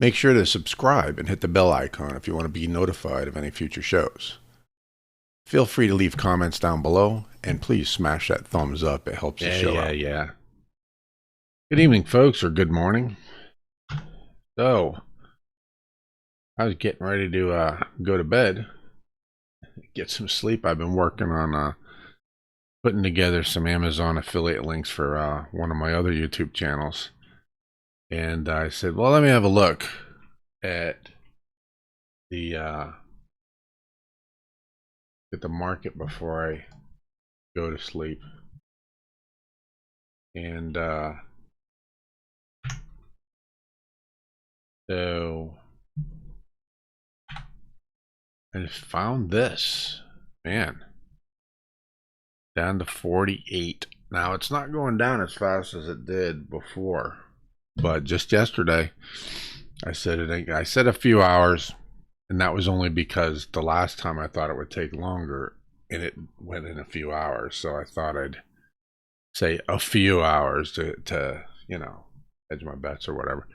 Make sure to subscribe and hit the bell icon if you want to be notified of any future shows. Feel free to leave comments down below, and please smash that thumbs up. It helps the show out. Yeah. Good evening, folks, or good morning. So, I was getting ready to go to bed, get some sleep. I've been working on putting together some Amazon affiliate links for one of my other YouTube channels. And I said, well, let me have a look at the market before I go to sleep. And so I just found this, man, down to 48. Now it's not going down as fast as it did before, but just yesterday I said a few hours, and that was only because the last time I thought it would take longer and it went in a few hours. So I thought I'd say a few hours to you know, hedge my bets or whatever.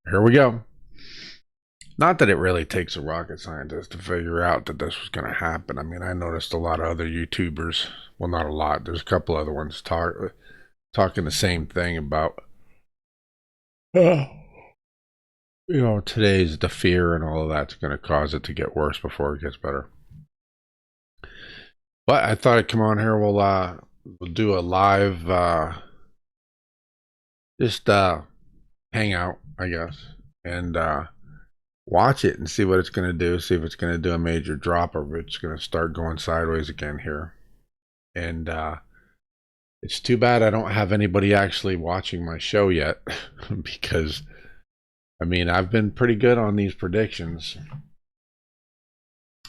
Here we go. Not that it really takes a rocket scientist to figure out that this was going to happen. I mean, I noticed a lot of other YouTubers, well, not a lot, there's a couple other ones talking the same thing about, you know, today's the fear and all of that's going to cause it to get worse before it gets better. But I thought I'd come on here, we'll do a live, just hang out, I guess, and watch it and see what it's going to do, see if it's going to do a major drop or if it's going to start going sideways again here. And it's too bad I don't have anybody actually watching my show yet because, I mean, I've been pretty good on these predictions.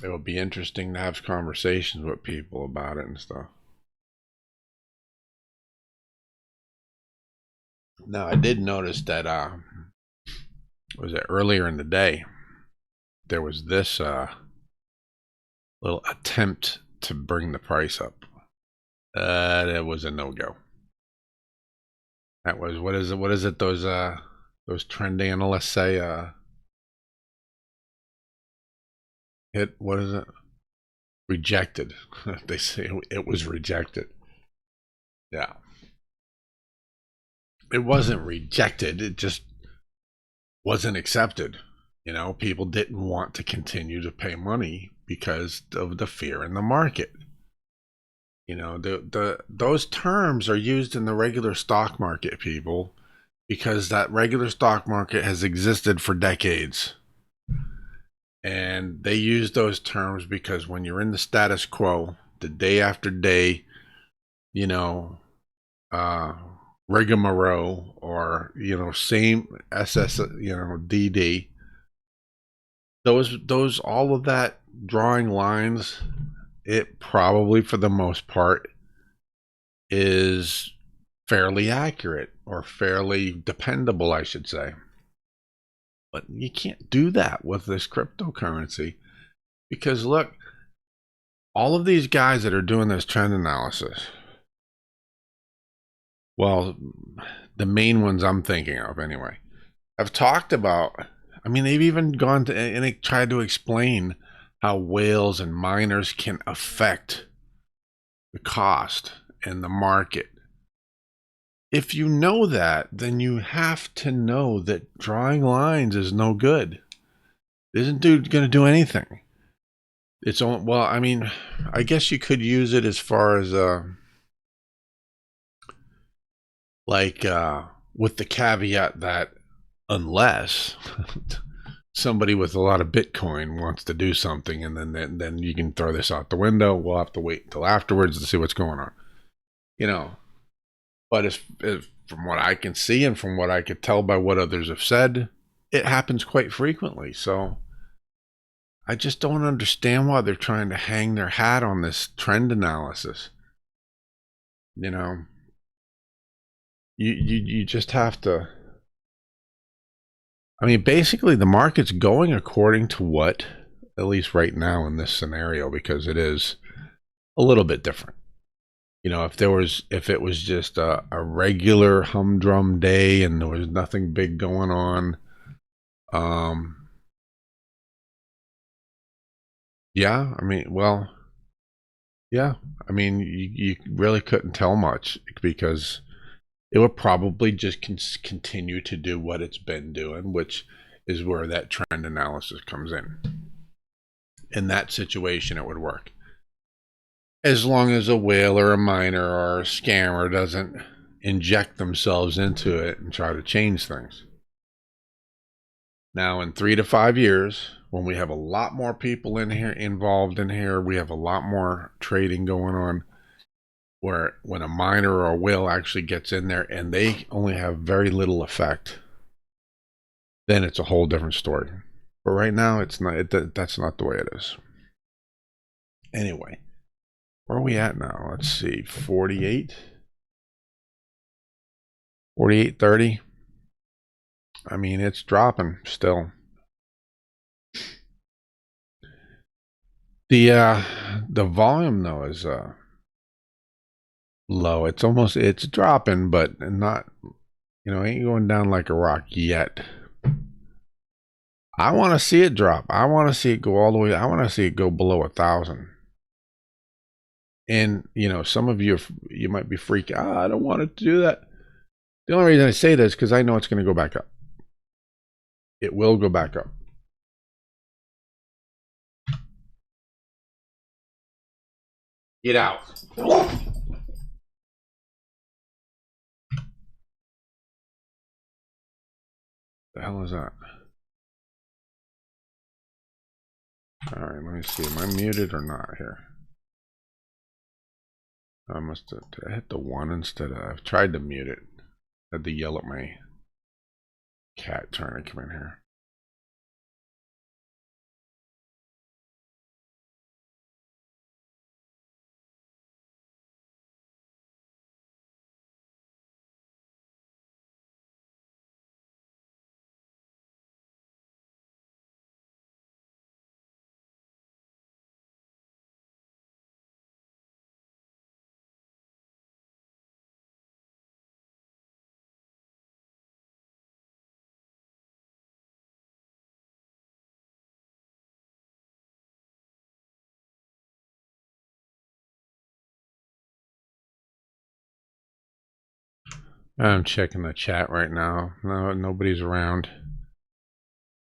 It will be interesting to have conversations with people about it and stuff. Now, I did notice that was it earlier in the day, there was this little attempt to bring the price up. It was a no-go. That was, what is it those trend analysts say, what is it, rejected. They say it was rejected. Yeah, it wasn't rejected, it just wasn't accepted. You know, people didn't want to continue to pay money because of the fear in the market. You know, those terms are used in the regular stock market, people, because that regular stock market has existed for decades. And they use those terms because when you're in the status quo, the day after day, you know, rigmarole, or, you know, same SS, you know, DD, those all of that drawing lines, it probably for the most part is fairly accurate or fairly dependable, I should say. But you can't do that with this cryptocurrency, because look, all of these guys that are doing this trend analysis, well, the main ones I'm thinking of anyway, I've talked about, I mean, they've even gone to and they tried to explain how whales and miners can affect the cost and the market. If you know that, then you have to know that drawing lines is no good. It isn't going to do anything. It's all, well, I mean, I guess you could use it as far as with the caveat that unless somebody with a lot of Bitcoin wants to do something, and then you can throw this out the window. We'll have to wait until afterwards to see what's going on, you know. But if from what I can see and from what I could tell by what others have said, it happens quite frequently. So I just don't understand why they're trying to hang their hat on this trend analysis. You know, you just have to, I mean, basically the market's going according to what, at least right now in this scenario, because it is a little bit different. You know, if it was just a regular humdrum day and there was nothing big going on, Um, yeah, I mean, well, yeah, I mean, you really couldn't tell much because it would probably just continue to do what it's been doing, which is where that trend analysis comes in. In that situation, it would work. As long as a whale or a miner or a scammer doesn't inject themselves into it and try to change things. Now, in 3 to 5 years, when we have a lot more people in here involved in here, we have a lot more trading going on, where when a miner or a whale actually gets in there and they only have very little effect, then it's a whole different story. But right now, it's not. That's not the way it is. Anyway, where are we at now? Let's see, 48, 48.30. I mean, it's dropping still. The volume though is low. It's dropping, but not, ain't going down like a rock yet. I want to see it drop. I want to see it go all the way. I want to see it go below 1,000. And some of you might be freaking. I don't want it to do that. The only reason I say this is because I know it's going to go back up. It will go back up. Get out. The hell is that? All right, let me see. Am I muted or not here? I must have. Did I hit the 1 instead of? I've tried to mute it. I had to yell at my cat trying to come in here. I'm checking the chat right now. No, nobody's around.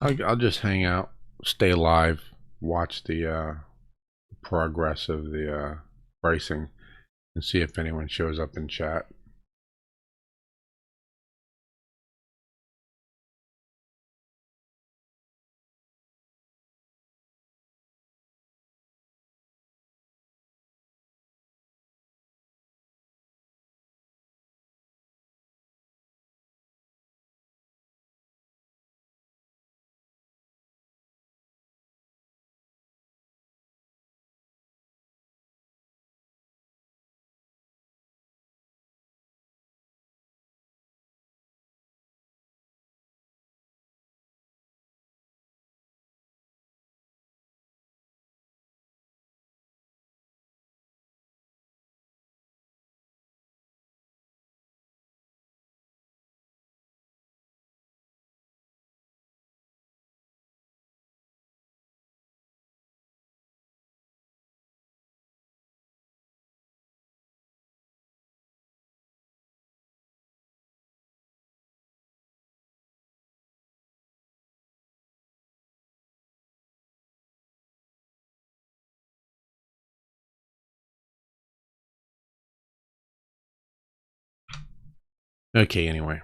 I'll just hang out, stay alive, watch the progress of the pricing, and see if anyone shows up in chat. Okay, anyway.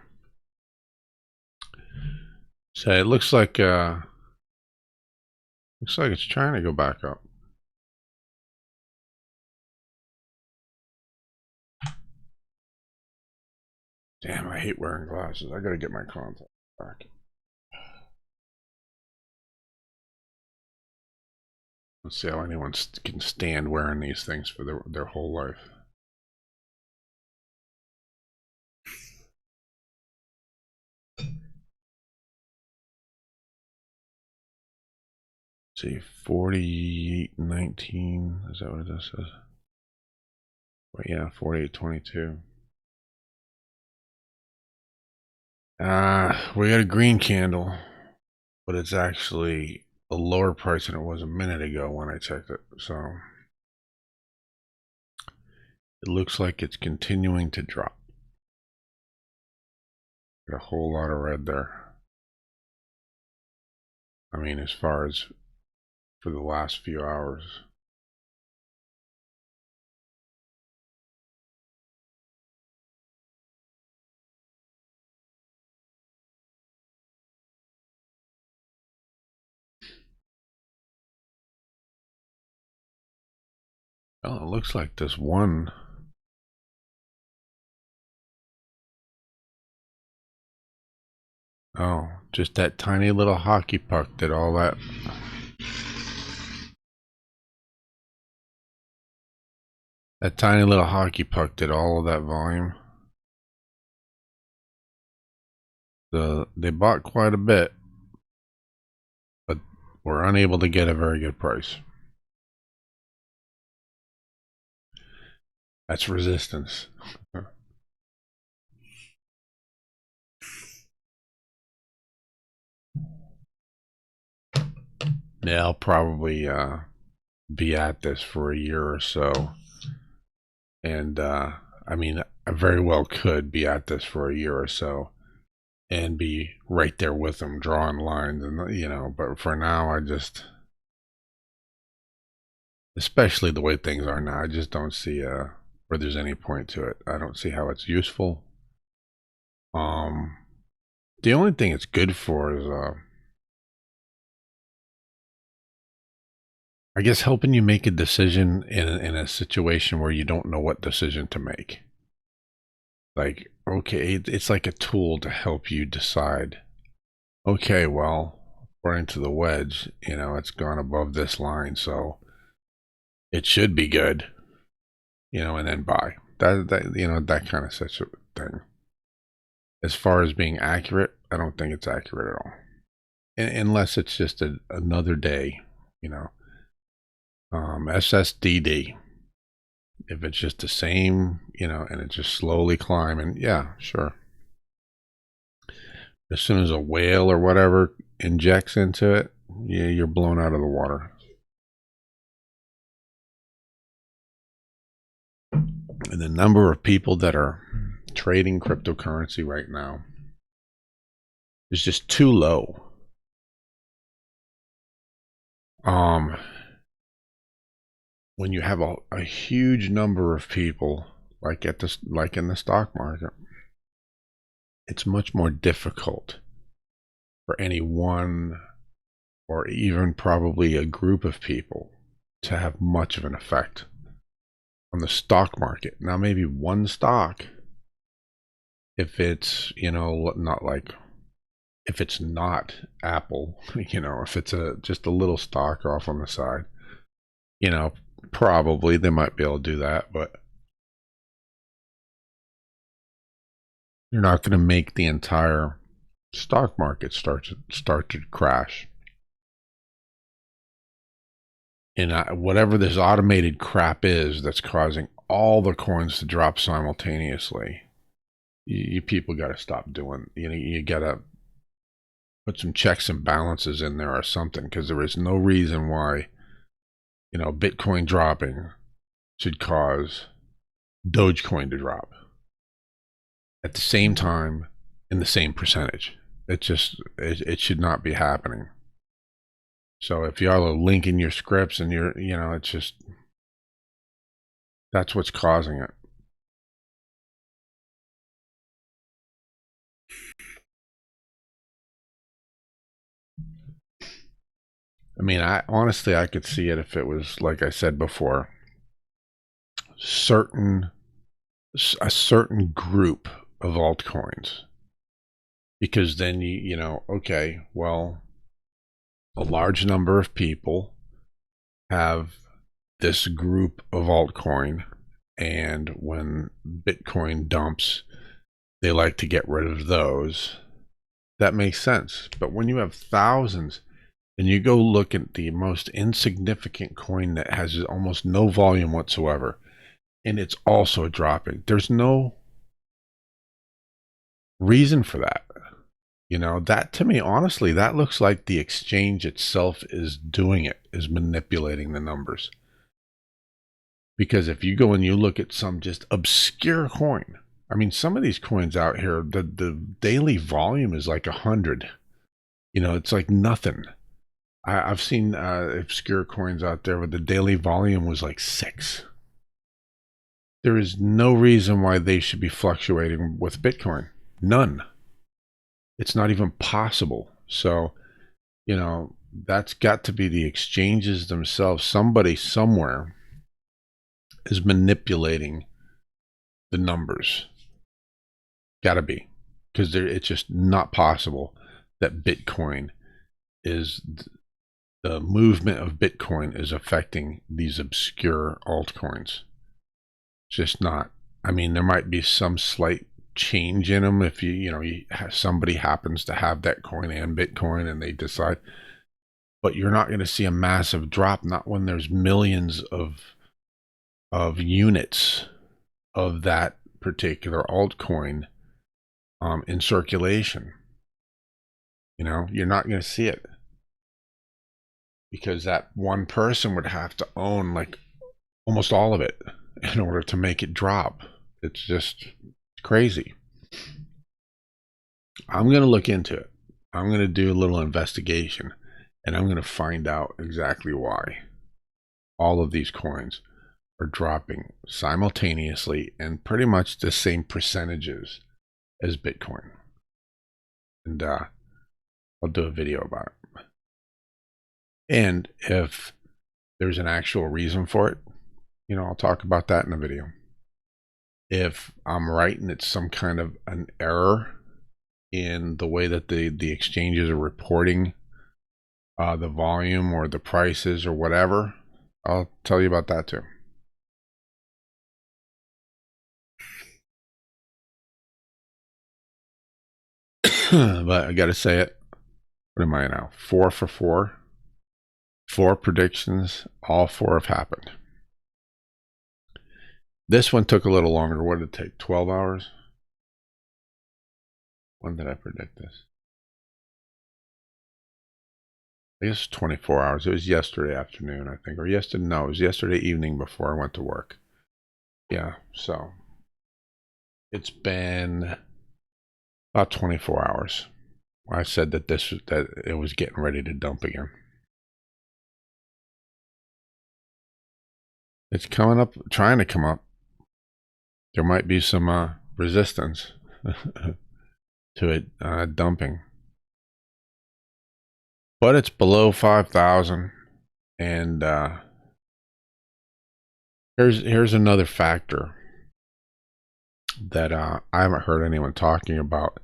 So it looks like it's trying to go back up. Damn, I hate wearing glasses. I gotta get my contacts back. Let's see how anyone can stand wearing these things for their whole life. See, 48.19. Is that what this is? Well, yeah, 48.22. We got a green candle. but it's actually a lower price than it was a minute ago when I checked it. So it looks like it's continuing to drop. Got a whole lot of red there. I mean, as far as for the last few hours. Well, it looks like this one. Oh, just that tiny little hockey puck did all that. That tiny little hockey puck did all of that volume. They bought quite a bit, but were unable to get a very good price. That's resistance. Yeah, I'll probably be at this for a year or so. And I mean, I very well could be at this for a year or so and be right there with them drawing lines, and you know, but for now I just, especially the way things are now, I just don't see where there's any point to it. I don't see how it's useful. The only thing it's good for is I guess helping you make a decision in a situation where you don't know what decision to make. Like, okay, it's like a tool to help you decide. Okay, well, according to the wedge, you know, it's gone above this line, so it should be good, you know, and then buy. That you know, that kind of such a thing. As far as being accurate, I don't think it's accurate at all, unless it's just another day, you know. SSDD. If it's just the same, you know, and it's just slowly climbing, yeah, sure. As soon as a whale or whatever injects into it, yeah, you're blown out of the water. And the number of people that are trading cryptocurrency right now is just too low. When you have a huge number of people, like in the stock market, it's much more difficult for any one or even probably a group of people to have much of an effect on the stock market. Now, maybe one stock, if it's, you know, not like, if it's not Apple, you know, if it's just a little stock off on the side, you know, probably they might be able to do that, but you're not going to make the entire stock market start to crash. And whatever this automated crap is that's causing all the coins to drop simultaneously, you people got to stop doing. You know, you got to put some checks and balances in there or something, because there is no reason why, you know, Bitcoin dropping should cause Dogecoin to drop at the same time in the same percentage. It should not be happening. So if y'all are linking your scripts and you're, you know, it's just, that's what's causing it. I mean, I honestly, I could see it if it was, like I said before, a certain group of altcoins, because then you know, okay, well, a large number of people have this group of altcoin, and when Bitcoin dumps, they like to get rid of those. That makes sense. But when you have thousands, and you go look at the most insignificant coin that has almost no volume whatsoever, and it's also dropping, there's no reason for that. You know, that to me, honestly, that looks like the exchange itself is doing it, is manipulating the numbers. Because if you go and you look at some just obscure coin, I mean, some of these coins out here, the daily volume is like 100. You know, it's like nothing. I've seen obscure coins out there where the daily volume was like 6. There is no reason why they should be fluctuating with Bitcoin. None. It's not even possible. So, you know, that's got to be the exchanges themselves. Somebody somewhere is manipulating the numbers. Got to be. Because it's just not possible that Bitcoin is, the movement of Bitcoin is affecting these obscure altcoins. It's just not. I mean, there might be some slight change in them if somebody happens to have that coin and Bitcoin and they decide, but you're not going to see a massive drop, not when there's millions of units of that particular altcoin in circulation. You know, you're not going to see it because that one person would have to own like almost all of it in order to make it drop. It's just crazy. I'm going to look into it. I'm going to do a little investigation and I'm going to find out exactly why all of these coins are dropping simultaneously and pretty much the same percentages as Bitcoin. And I'll do a video about it. And if there's an actual reason for it, you know, I'll talk about that in a video. If I'm right and it's some kind of an error in the way that the exchanges are reporting the volume or the prices or whatever, I'll tell you about that too. But I gotta say it. What am I now? 4 for 4. 4 predictions. All 4 have happened. This one took a little longer. What did it take? 12 hours? When did I predict this? I guess 24 hours. It was yesterday afternoon, I think. Or yesterday, no, it was yesterday evening before I went to work. Yeah, so it's been about 24 hours. I said that that it was getting ready to dump again. It's coming up, trying to come up. There might be some resistance to it dumping. But it's below 5,000. And here's another factor that I haven't heard anyone talking about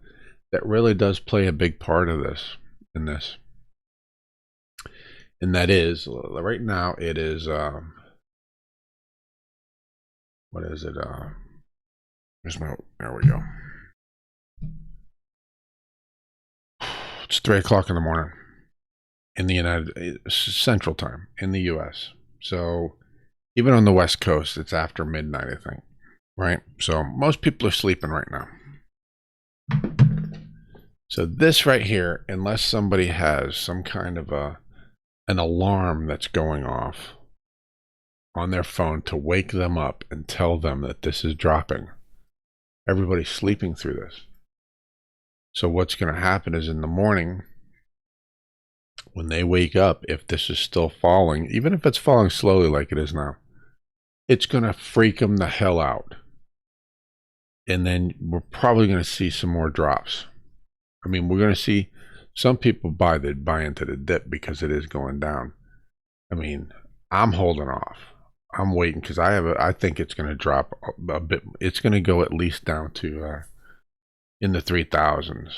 that really does play a big part of this, in this. And that is, right now it is, what is it? There we go. It's 3 o'clock in the morning in the Central Time in the US. So even on the West Coast, it's after midnight, I think. Right? So most people are sleeping right now. So this right here, unless somebody has some kind of an alarm that's going off on their phone to wake them up and tell them that this is dropping, everybody's sleeping through this. So what's going to happen is in the morning, when they wake up, if this is still falling, even if it's falling slowly like it is now, it's going to freak them the hell out. And then we're probably going to see some more drops. I mean, we're going to see some people buy into the dip because it is going down. I mean, I'm holding off. I'm waiting because I think it's going to drop a bit. It's going to go at least down to in the 3,000s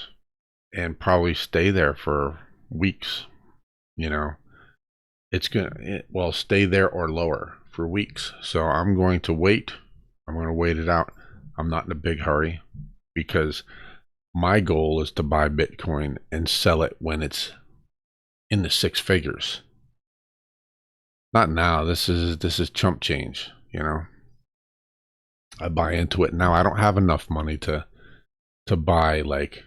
and probably stay there for weeks. You know, it's going to, stay there or lower for weeks. So I'm going to wait. I'm going to wait it out. I'm not in a big hurry because my goal is to buy Bitcoin and sell it when it's in the 6 figures. Not now. This is chump change, you know. I buy into it now. I don't have enough money to buy like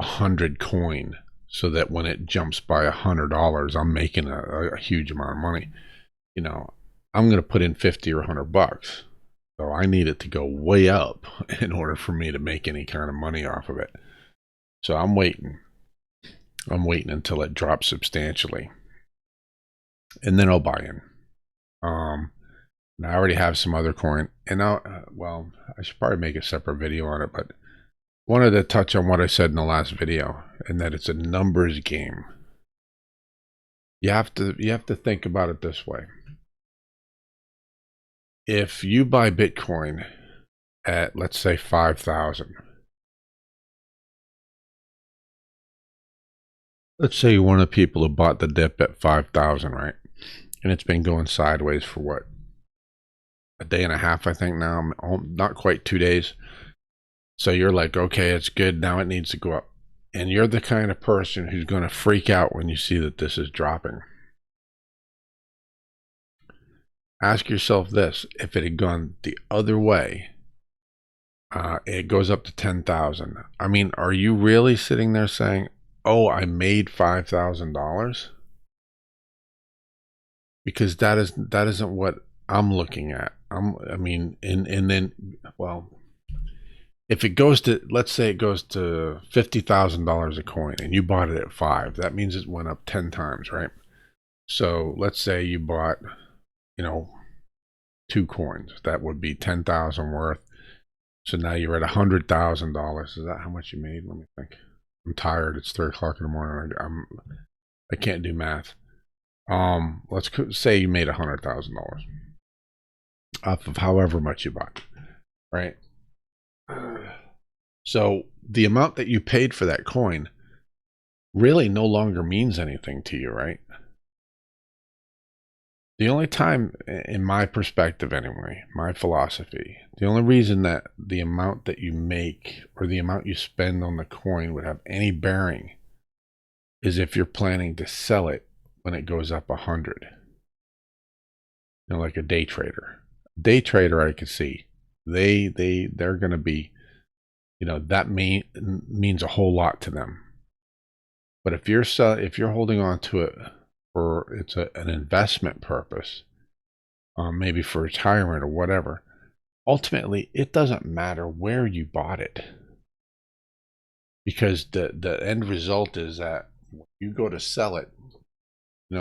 100 coin so that when it jumps by $100, I'm making a huge amount of money. You know, I'm going to put in 50 or $100. So I need it to go way up in order for me to make any kind of money off of it. So I'm waiting. I'm waiting until it drops substantially. And then I'll buy in. And I already have some other coin. And well, I should probably make a separate video on it, but wanted to touch on what I said in the last video, and that it's a numbers game. You have to think about it this way. If you buy Bitcoin at, let's say, 5,000, let's say you're one of the people who bought the dip at 5,000, right? And it's been going sideways for what, a day and a half, I think now, not quite 2 days. So you're like, okay, it's good, now it needs to go up. And you're the kind of person who's going to freak out when you see that this is dropping. Ask yourself this: if it had gone the other way, it goes up to 10,000. I mean, are you really sitting there saying, oh, I made $5,000? Because that isn't what I'm looking at. I mean, and then, well, if it goes to, let's say it goes to $50,000 a coin and you bought it at 5, that means it went up 10 times, right? So let's say you bought, 2 coins. That would be 10,000 worth. So now you're at $100,000. Is that how much you made? Let me think. I'm tired. It's 3 o'clock in the morning. I can't do math. Let's say you made $100,000 off of however much you bought, right? So the amount that you paid for that coin really no longer means anything to you, right? The only time, in my perspective anyway, my philosophy, the only reason that the amount that you make or the amount you spend on the coin would have any bearing is if you're planning to sell it when it goes up 100. Like a day trader. Day trader, I could see. They're going to be, that means a whole lot to them. But if you're holding on to it for an investment purpose, maybe for retirement or whatever, ultimately it doesn't matter where you bought it, because the end result is that when you go to sell it,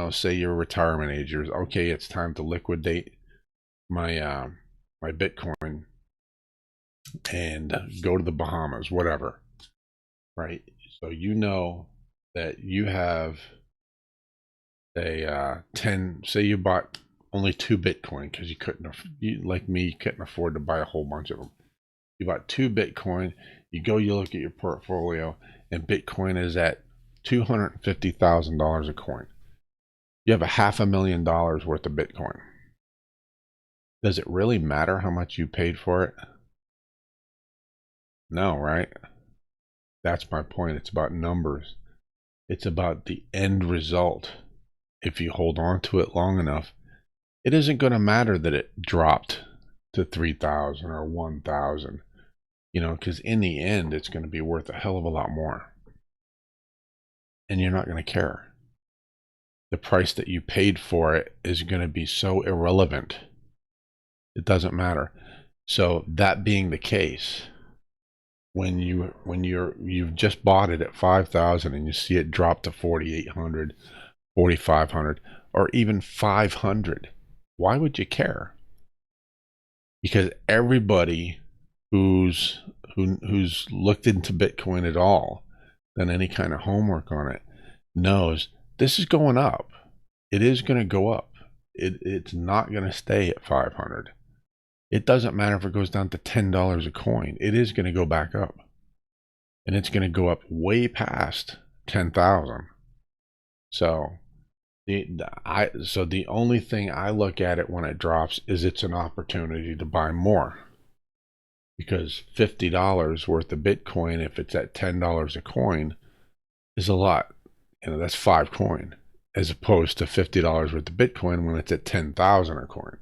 say your retirement age, okay, it's time to liquidate my my Bitcoin and go to the Bahamas, whatever, right? So that you have say you bought only 2 Bitcoin because you like me, you couldn't afford to buy a whole bunch of them. You bought 2 Bitcoin, you look at your portfolio, and Bitcoin is at $250,000 a coin. You have $500,000 worth of Bitcoin. Does it really matter how much you paid for it? No, right? That's my point. It's about numbers. It's about the end result. If you hold on to it long enough, it isn't going to matter that it dropped to 3,000 or 1,000, because in the end, it's going to be worth a hell of a lot more. And you're not going to care. The price that you paid for it is going to be so irrelevant. It doesn't matter. So that being the case, when you've just bought it at 5,000 and you see it drop to 4,800, 4,500, or even 500, why would you care? Because everybody who's looked into Bitcoin at all, done any kind of homework on it, knows this is going up. It is going to go up. It's not going to stay at 500. It doesn't matter if it goes down to $10 a coin. It is going to go back up. And it's going to go up way past 10,000. So the only thing I look at it when it drops is it's an opportunity to buy more. Because $50 worth of Bitcoin, if it's at $10 a coin, is a lot. That's 5 coin, as opposed to $50 worth of Bitcoin when it's at 10,000 a coin.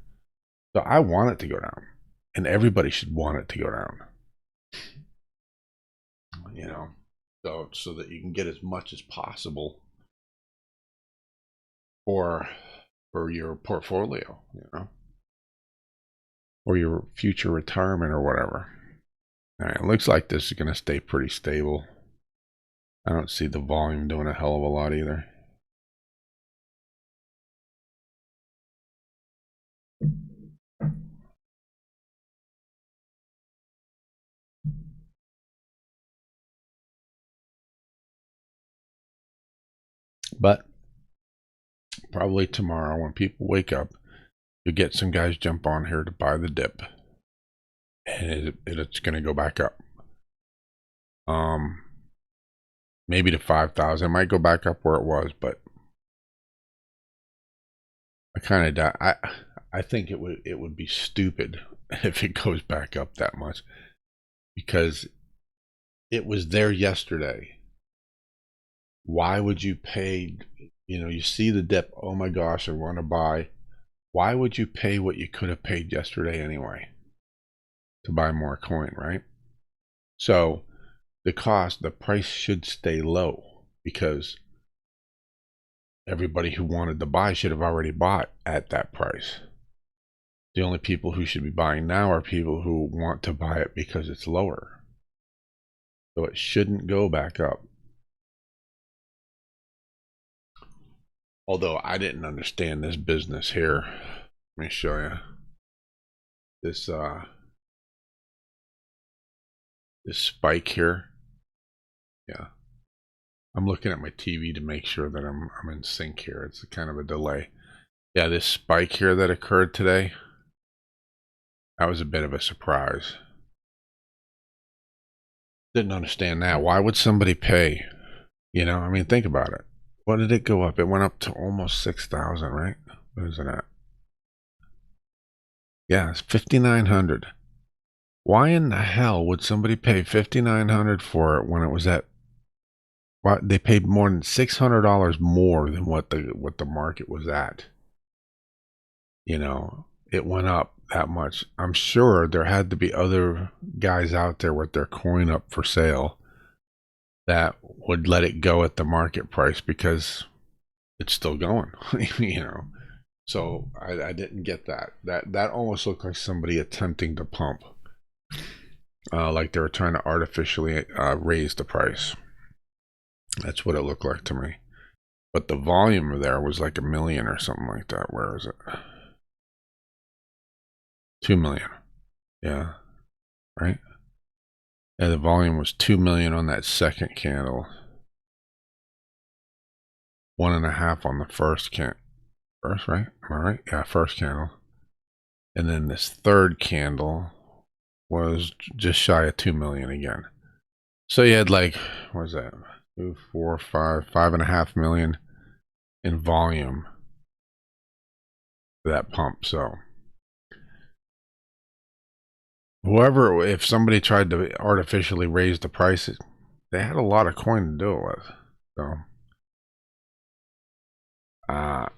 So I want it to go down, and everybody should want it to go down. so that you can get as much as possible for your portfolio, or your future retirement or whatever. All right, it looks like this is going to stay pretty stable. I don't see the volume doing a hell of a lot either. But probably tomorrow when people wake up, you'll get some guys jump on here to buy the dip. And it's going to go back up. Maybe to 5,000. It might go back up where it was, but I think it would be stupid if it goes back up that much, because it was there yesterday. Why would you pay? You see the dip. Oh my gosh, I want to buy. Why would you pay what you could have paid yesterday anyway to buy more coin, right? So the price should stay low, because everybody who wanted to buy should have already bought at that price. The only people who should be buying now are people who want to buy it because it's lower. So it shouldn't go back up. Although I didn't understand this business here. Let me show you. This spike here. Yeah. I'm looking at my TV to make sure that I'm in sync here. It's kind of a delay. Yeah, this spike here that occurred today, that was a bit of a surprise. Didn't understand that. Why would somebody pay? I mean, think about it. What did it go up? It went up to almost 6,000, right? What is it at? Yeah, it's 5,900. Why in the hell would somebody pay 5,900 for it when it was at? Why they paid more than $600 more than what the market was at? It went up that much. I'm sure there had to be other guys out there with their coin up for sale that would let it go at the market price, because it's still going. So I didn't get that. That almost looked like somebody attempting to pump, like they were trying to artificially raise the price. That's what it looked like to me. But the volume there was like 1 million or something like that. Where is it? 2 million. Yeah. Right? Yeah, the volume was 2 million on that second candle. 1.5 on the first First, right? Am I right? Yeah, first candle. And then this third candle was just shy of 2 million again. So you had like, what was that? 2, 4, 5, 5.5 million in volume for that pump. So if somebody tried to artificially raise the prices, they had a lot of coin to do it with. So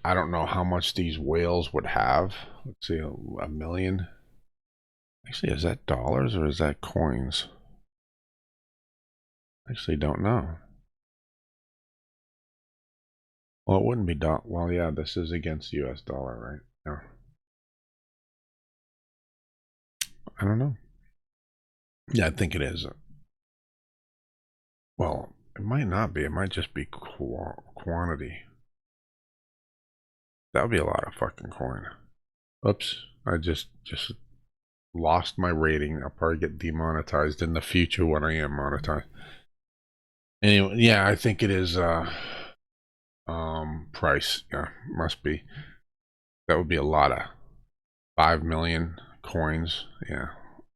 I don't know how much these whales would have. Let's see, 1 million. Actually, is that dollars or is that coins? Actually, don't know. Well, it wouldn't be well, yeah, this is against US dollar, right? No. I don't know. Yeah, I think it is. Well, it might not be. It might just be quantity. That would be a lot of fucking coin. Oops, I just lost my rating. I'll probably get demonetized in the future when I am monetized. Anyway, yeah, I think it is price. Yeah, must be. That would be a lot of 5 million coins. Yeah,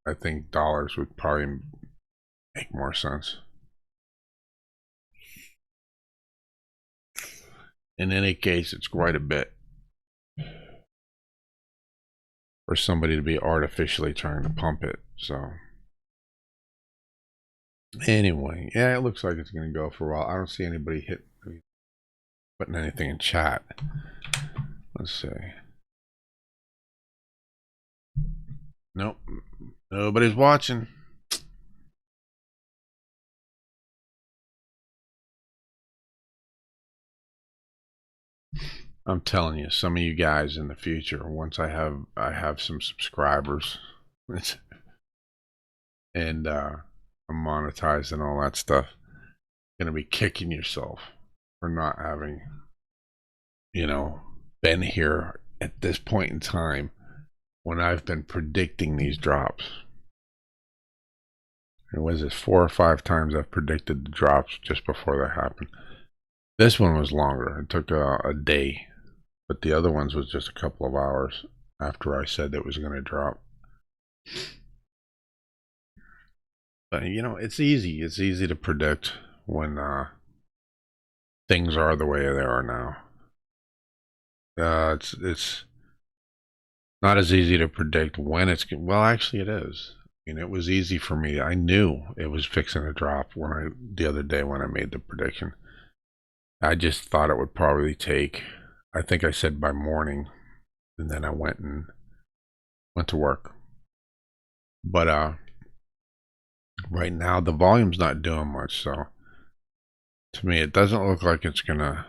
I think dollars would probably make more sense. In any case, it's quite a bit for somebody to be artificially trying to pump it. So anyway, yeah, it looks like it's going to go for a while. I don't see anybody putting anything in chat. Let's see. Nope, nobody's watching. I'm telling you, some of you guys in the future, once I have some subscribers and I'm monetized and all that stuff, you're gonna be kicking yourself for not having, been here at this point in time when I've been predicting these drops. And was this 4 or 5 times I've predicted the drops just before they happened? This one was longer. It took a day, but the other ones was just a couple of hours after I said it was going to drop. But it's easy. It's easy to predict when things are the way they are now. It's not as easy to predict when it's. Well, actually, it is. It was easy for me. I knew it was fixing to drop the other day when I made the prediction. I just thought it would probably take. I think I said by morning, and then I went to work. But right now the volume's not doing much, so to me it doesn't look like it's gonna.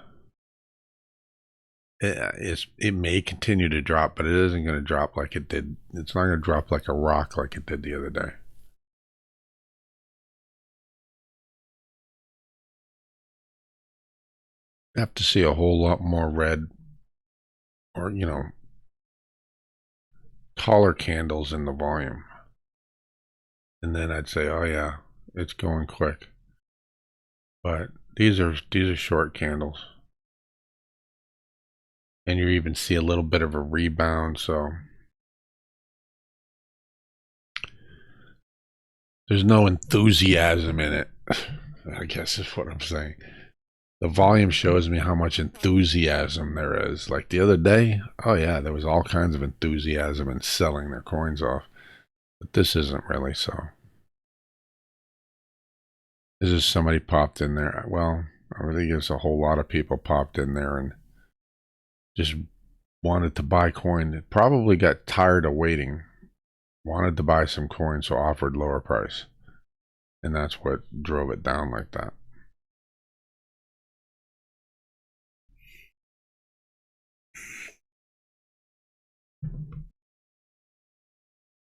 It may continue to drop, but it isn't going to drop like it did. It's not going to drop like a rock like it did the other day. I have to see a whole lot more red or, taller candles in the volume. And then I'd say, oh yeah, it's going quick. But these are short candles. And you even see a little bit of a rebound, so there's no enthusiasm in it, I guess is what I'm saying. The volume shows me how much enthusiasm there is. Like the other day, oh yeah, there was all kinds of enthusiasm in selling their coins off. But this isn't really so. This is somebody popped in there. Well, I really guess a whole lot of people popped in there and just wanted to buy coin. It probably got tired of waiting. Wanted to buy some coin, so offered lower price. And that's what drove it down like that.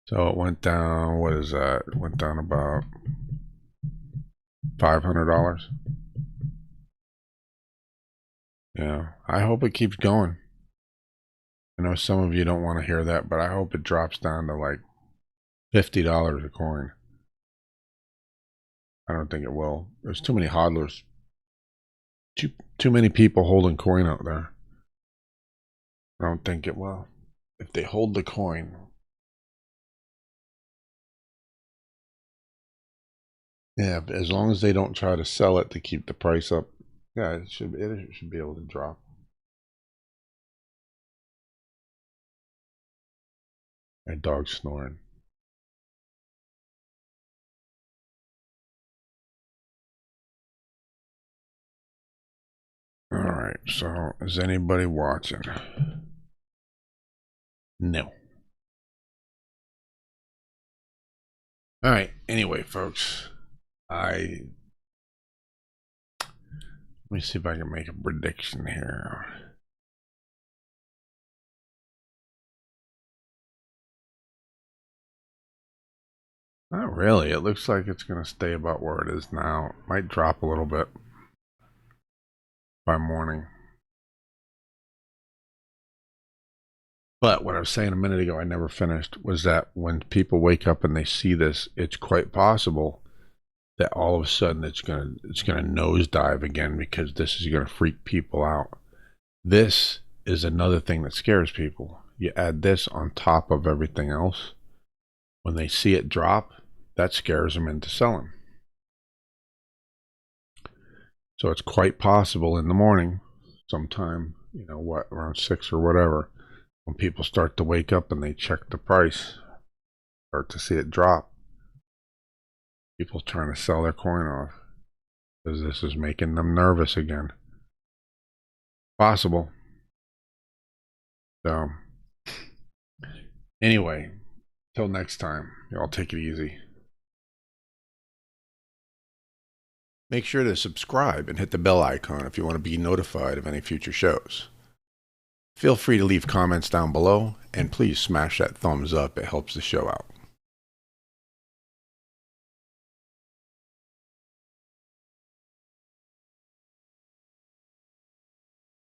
So it went down, what is that? It went down about $500. Yeah, I hope it keeps going. I know some of you don't want to hear that, but I hope it drops down to like $50 a coin. I don't think it will. There's too many hodlers. Too many people holding coin out there. I don't think it will. If they hold the coin, yeah, as long as they don't try to sell it to keep the price up, yeah, it should be able to drop. My dog's snoring. All right, so is anybody watching? No. All right, anyway, folks, let me see if I can make a prediction here. Not really. It looks like it's going to stay about where it is now. It might drop a little bit by morning. But what I was saying a minute ago, I never finished, was that when people wake up and they see this, it's quite possible that all of a sudden it's gonna nosedive again, because this is gonna freak people out. This is another thing that scares people. You add this on top of everything else. When they see it drop, that scares them into selling. So it's quite possible in the morning, sometime, around 6 or whatever, when people start to wake up and they check the price, start to see it drop, people trying to sell their coin off, because this is making them nervous again. Possible. So, anyway, till next time, y'all take it easy. Make sure to subscribe and hit the bell icon if you want to be notified of any future shows. Feel free to leave comments down below, and please smash that thumbs up. It helps the show out.